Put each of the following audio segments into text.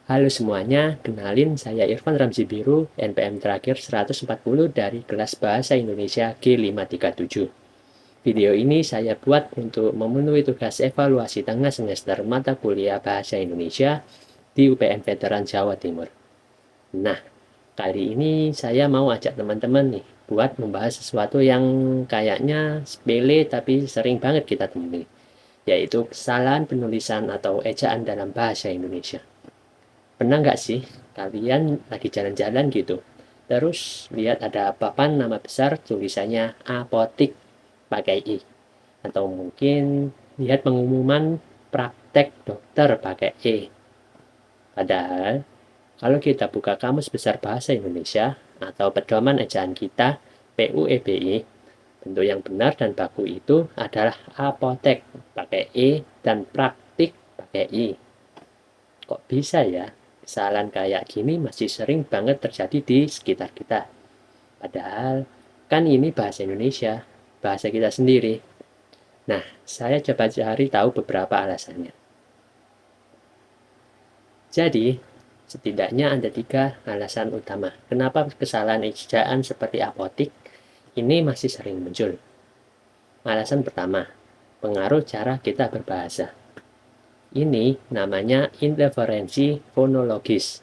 Halo semuanya, kenalin saya Irfan Ramzi Biru, NPM terakhir 140 dari kelas Bahasa Indonesia G537. Video ini saya buat untuk memenuhi tugas evaluasi tengah semester mata kuliah Bahasa Indonesia di UPN Veteran Jawa Timur. Nah, kali ini saya mau ajak teman-teman nih buat membahas sesuatu yang kayaknya sepele tapi sering banget kita temui, yaitu kesalahan penulisan atau ejaan dalam bahasa Indonesia. Pernah nggak sih kalian lagi jalan-jalan gitu, terus lihat ada papan nama besar tulisannya apotik pakai I, atau mungkin lihat pengumuman praktek dokter pakai E. Padahal kalau kita buka Kamus Besar Bahasa Indonesia atau pedoman ejaan kita PUEBI, bentuk yang benar dan baku itu adalah apotek pakai E dan praktik pakai I. Kok bisa ya? Kesalahan kayak gini masih sering banget terjadi di sekitar kita. Padahal kan ini bahasa Indonesia, bahasa kita sendiri. Nah, saya coba cari tahu beberapa alasannya. Jadi, setidaknya ada 3 alasan utama kenapa kesalahan ejaan seperti apotik ini masih sering muncul. Alasan pertama, pengaruh cara kita berbahasa. Ini namanya interferensi fonologis.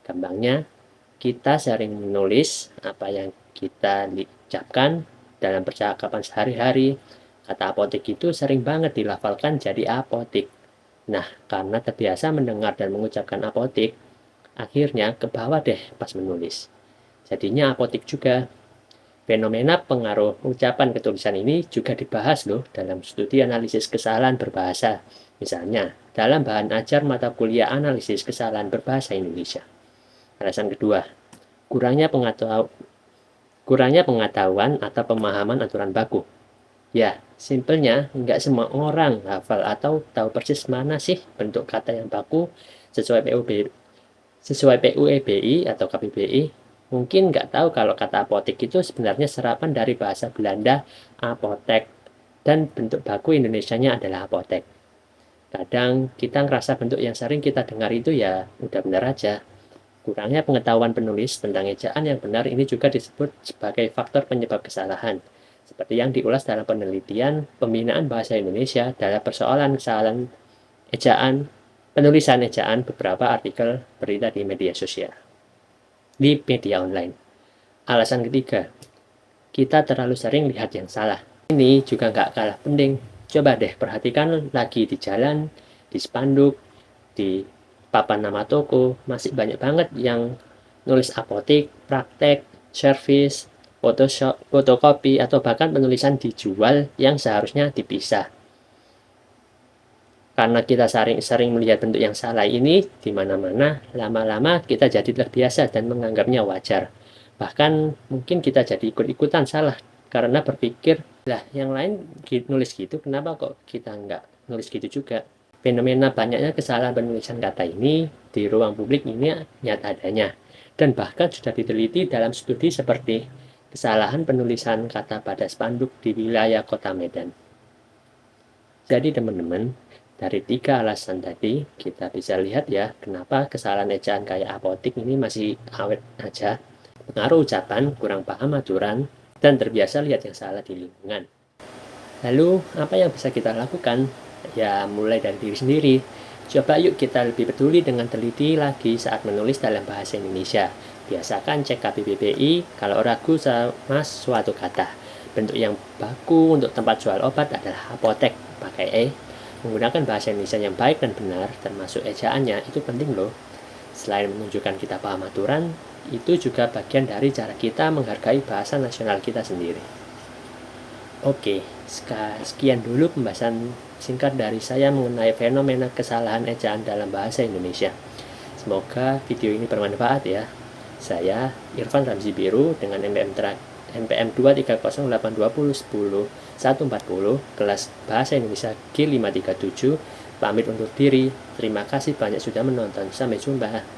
Gampangnya, kita sering menulis apa yang kita ucapkan dalam percakapan sehari-hari. Kata apotik itu sering banget dilafalkan jadi apotik. Nah, karena terbiasa mendengar dan mengucapkan apotik, akhirnya ke bawah deh pas menulis. Jadinya apotik juga. Fenomena pengaruh ucapan ketulisan ini juga dibahas loh dalam studi analisis kesalahan berbahasa. Misalnya, dalam bahan ajar mata kuliah analisis kesalahan berbahasa Indonesia. Alasan kedua, kurangnya pengetahuan atau pemahaman aturan baku. Ya, simpelnya nggak semua orang hafal atau tahu persis mana sih bentuk kata yang baku sesuai PUEBI atau KBBI. Mungkin nggak tahu kalau kata apotek itu sebenarnya serapan dari bahasa Belanda apotek dan bentuk baku Indonesianya adalah apotek. Kadang kita ngerasa bentuk yang sering kita dengar itu ya udah benar aja. Kurangnya pengetahuan penulis tentang ejaan yang benar ini juga disebut sebagai faktor penyebab kesalahan, seperti yang diulas dalam penelitian pembinaan bahasa Indonesia dalam persoalan kesalahan ejaan, penulisan ejaan beberapa artikel berita di media sosial, di media online. Alasan ketiga, kita terlalu sering lihat yang salah. Ini juga nggak kalah penting. Coba deh perhatikan lagi di jalan, di spanduk, di papan nama toko, masih banyak banget yang nulis apotik, praktek, service, fotokopi, atau bahkan penulisan dijual yang seharusnya dipisah. Karena kita sering melihat bentuk yang salah ini di mana-mana, lama-lama kita jadi terbiasa dan menganggapnya wajar. Bahkan mungkin kita jadi ikut-ikutan salah karena berpikir, lah yang lain nulis gitu, kenapa kok kita nggak nulis gitu juga? Fenomena banyaknya kesalahan penulisan kata ini di ruang publik ini nyata adanya, dan bahkan sudah diteliti dalam studi seperti kesalahan penulisan kata pada spanduk di wilayah Kota Medan. Jadi teman-teman, dari 3 alasan tadi kita bisa lihat ya kenapa kesalahan ejaan kayak apotik ini masih awet aja. Pengaruh ucapan, kurang paham aturan, dan terbiasa lihat yang salah di lingkungan. Lalu, apa yang bisa kita lakukan? Ya, mulai dari diri sendiri. Coba yuk kita lebih peduli dengan teliti lagi saat menulis dalam bahasa Indonesia. Biasakan cek KBBI kalau ragu sama suatu kata. Bentuk yang baku untuk tempat jual obat adalah apotek, pakai E. Menggunakan bahasa Indonesia yang baik dan benar, termasuk ejaannya, itu penting loh. Selain menunjukkan kita paham aturan, itu juga bagian dari cara kita menghargai bahasa nasional kita sendiri. Oke, sekian dulu pembahasan singkat dari saya mengenai fenomena kesalahan ejaan dalam bahasa Indonesia. Semoga video ini bermanfaat ya. Saya Irfan Ramzi Biru dengan NPM 230820140 kelas Bahasa Indonesia G537 pamit undur diri. Terima kasih banyak sudah menonton. Sampai jumpa.